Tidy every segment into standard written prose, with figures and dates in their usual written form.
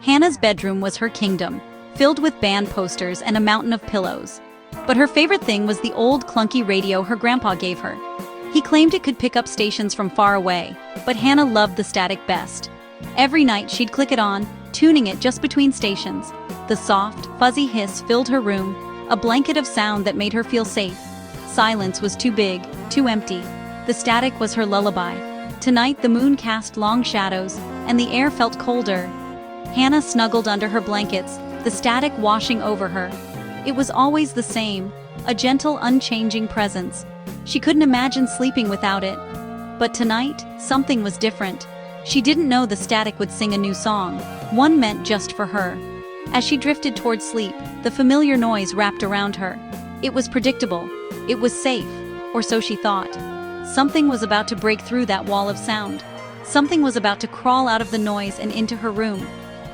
Hannah's bedroom was her kingdom, filled with band posters and a mountain of pillows. But her favorite thing was the old clunky radio her grandpa gave her. He claimed it could pick up stations from far away, but Hannah loved the static best. Every night she'd click it on, tuning it just between stations. The soft, fuzzy hiss filled her room, a blanket of sound that made her feel safe. Silence was too big, too empty. The static was her lullaby. Tonight the moon cast long shadows, and the air felt colder. Hannah snuggled under her blankets, the static washing over her. It was always the same, a gentle, unchanging presence. She couldn't imagine sleeping without it. But tonight, something was different. She didn't know the static would sing a new song, one meant just for her. As she drifted toward sleep, the familiar noise wrapped around her. It was predictable. It was safe, or so she thought. Something was about to break through that wall of sound. Something was about to crawl out of the noise and into her room.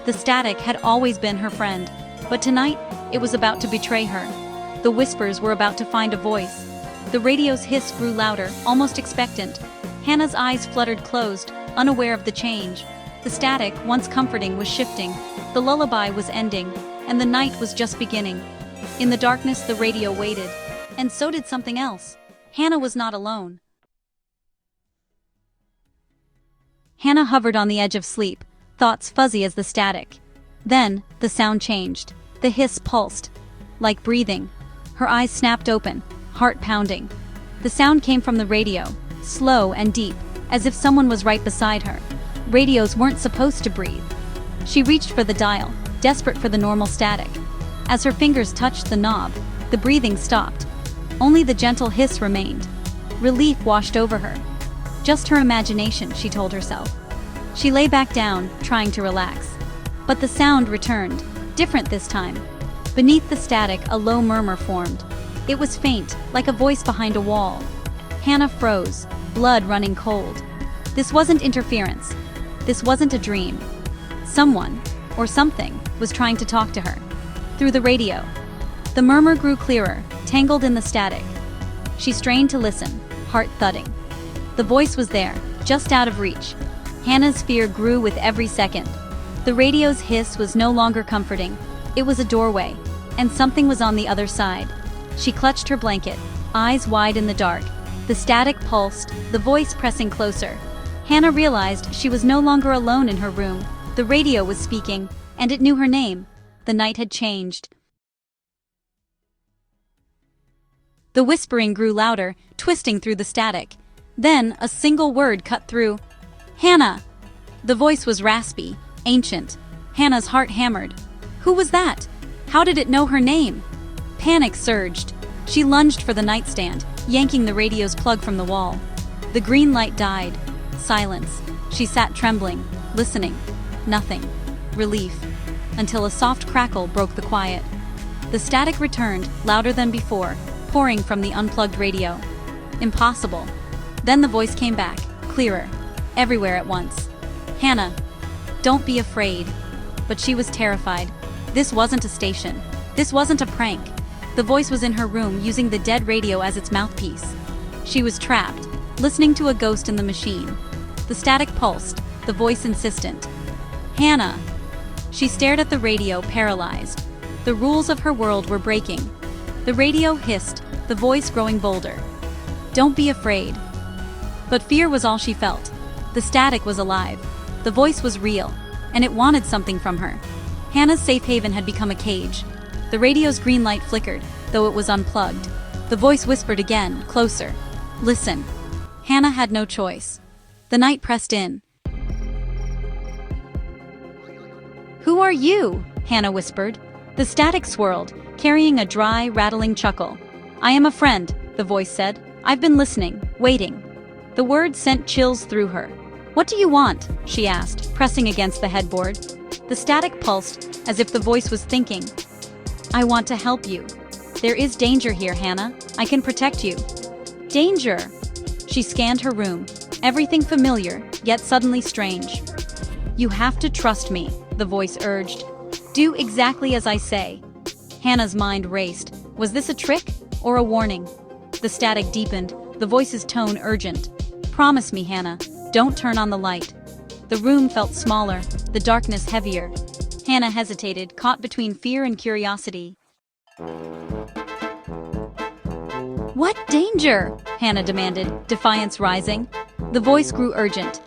The static had always been her friend, but tonight, it was about to betray her. The whispers were about to find a voice. The radio's hiss grew louder, almost expectant. Hannah's eyes fluttered closed, unaware of the change. The static, once comforting, was shifting. The lullaby was ending, and the night was just beginning. In the darkness, the radio waited. And so did something else. Hannah was not alone. Hannah hovered on the edge of sleep, thoughts fuzzy as the static. Then, the sound changed. The hiss pulsed, like breathing. Her eyes snapped open, heart pounding. The sound came from the radio, slow and deep, as if someone was right beside her. Radios weren't supposed to breathe. She reached for the dial, desperate for the normal static. As her fingers touched the knob, the breathing stopped. Only the gentle hiss remained. Relief washed over her. Just her imagination, she told herself. She lay back down, trying to relax. But the sound returned, different this time. Beneath the static, a low murmur formed. It was faint, like a voice behind a wall. Hannah froze, blood running cold. This wasn't interference. This wasn't a dream. Someone, or something, was trying to talk to her. Through the radio. The murmur grew clearer, tangled in the static. She strained to listen, heart thudding. The voice was there, just out of reach. Hannah's fear grew with every second. The radio's hiss was no longer comforting. It was a doorway, and something was on the other side. She clutched her blanket, eyes wide in the dark. The static pulsed, the voice pressing closer. Hannah realized she was no longer alone in her room. The radio was speaking, and it knew her name. The night had changed. The whispering grew louder, twisting through the static. Then, a single word cut through. "Hannah!" The voice was raspy, ancient. Hannah's heart hammered. Who was that? How did it know her name? Panic surged. She lunged for the nightstand, yanking the radio's plug from the wall. The green light died. Silence. She sat trembling, listening. Nothing. Relief. Until a soft crackle broke the quiet. The static returned, louder than before, pouring from the unplugged radio. Impossible. Then the voice came back, clearer, everywhere at once. "Hannah, don't be afraid." But she was terrified. This wasn't a station. This wasn't a prank. The voice was in her room, using the dead radio as its mouthpiece. She was trapped, listening to a ghost in the machine. The static pulsed, the voice insistent. "Hannah!" She stared at the radio, paralyzed. The rules of her world were breaking. The radio hissed, the voice growing bolder. "Don't be afraid." But fear was all she felt. The static was alive. The voice was real, and it wanted something from her. Hannah's safe haven had become a cage. The radio's green light flickered, though it was unplugged. The voice whispered again, closer. "Listen." Hannah had no choice. The night pressed in. "Who are you?" Hannah whispered. The static swirled, carrying a dry, rattling chuckle. "I am a friend," the voice said. "I've been listening, waiting." The words sent chills through her. "What do you want?" she asked, pressing against the headboard. The static pulsed, as if the voice was thinking. "I want to help you. There is danger here, Hannah. I can protect you." "Danger?" She scanned her room. Everything familiar, yet suddenly strange. "You have to trust me," the voice urged. "Do exactly as I say." Hannah's mind raced. Was this a trick or a warning? The static deepened, the voice's tone urgent. "Promise me, Hannah. Don't turn on the light." The room felt smaller, the darkness heavier. Hannah hesitated, caught between fear and curiosity. "What danger?" Hannah demanded, defiance rising. The voice grew urgent.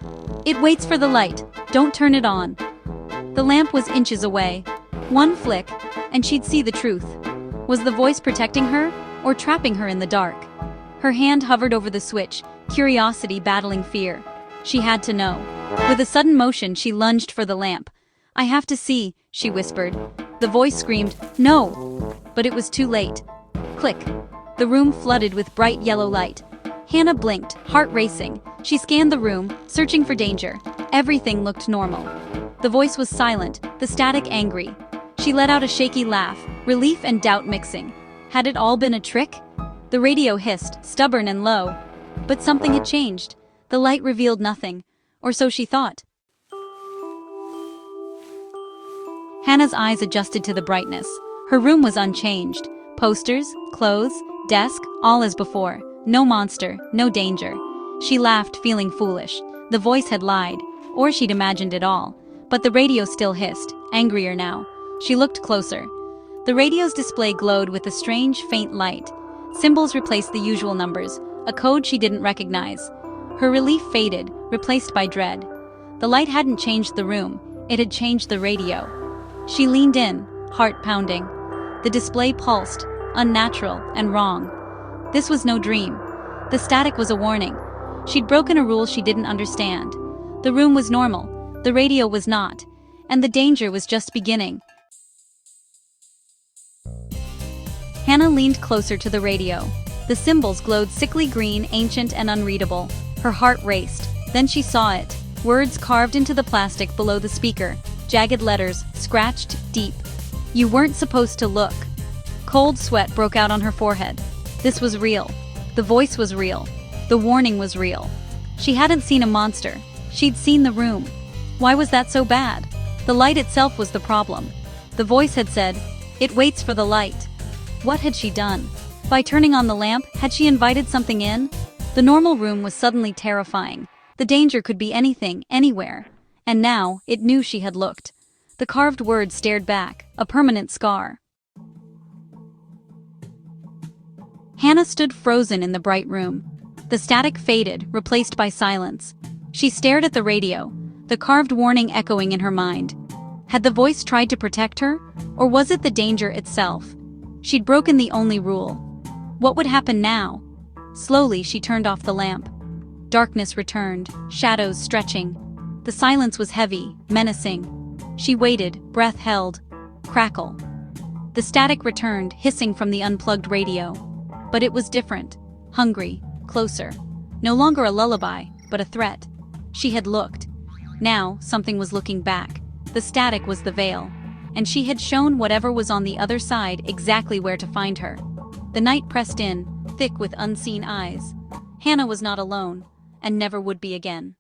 "It waits for the light. Don't turn it on." The lamp was inches away. One flick, and she'd see the truth. Was the voice protecting her, or trapping her in the dark? Her hand hovered over the switch, curiosity battling fear. She had to know. With a sudden motion, she lunged for the lamp. "I have to see," she whispered. The voice screamed, "No!" But it was too late. Click. The room flooded with bright yellow light. Hannah blinked, heart racing. She scanned the room, searching for danger. Everything looked normal. The voice was silent, the static angry. She let out a shaky laugh, relief and doubt mixing. Had it all been a trick? The radio hissed, stubborn and low. But something had changed. The light revealed nothing, or so she thought. Hannah's eyes adjusted to the brightness. Her room was unchanged. Posters, clothes, desk, all as before. No monster, no danger. She laughed, feeling foolish. The voice had lied, or she'd imagined it all. But the radio still hissed, angrier now. She looked closer. The radio's display glowed with a strange, faint light. Symbols replaced the usual numbers, a code she didn't recognize. Her relief faded, replaced by dread. The light hadn't changed the room, it had changed the radio. She leaned in, heart pounding. The display pulsed, unnatural and wrong. This was no dream. The static was a warning. She'd broken a rule she didn't understand. The room was normal, the radio was not, and the danger was just beginning. Hannah leaned closer to the radio. The symbols glowed sickly green, ancient and unreadable. Her heart raced. Then she saw it. Words carved into the plastic below the speaker. Jagged letters, scratched deep. "You weren't supposed to look." Cold sweat broke out on her forehead. This was real. The voice was real. The warning was real. She hadn't seen a monster. She'd seen the room. Why was that so bad? The light itself was the problem. The voice had said, "It waits for the light." What had she done? By turning on the lamp, had she invited something in? The normal room was suddenly terrifying. The danger could be anything, anywhere. And now, it knew she had looked. The carved words stared back, a permanent scar. Hannah stood frozen in the bright room. The static faded, replaced by silence. She stared at the radio, the carved warning echoing in her mind. Had the voice tried to protect her, or was it the danger itself? She'd broken the only rule. What would happen now? Slowly, she turned off the lamp. Darkness returned, shadows stretching. The silence was heavy, menacing. She waited, breath held. Crackle. The static returned, hissing from the unplugged radio. But it was different. Hungry, closer. No longer a lullaby, but a threat. She had looked. Now, something was looking back. The static was the veil. And she had shown whatever was on the other side exactly where to find her. The night pressed in, thick with unseen eyes. Hannah was not alone, and never would be again.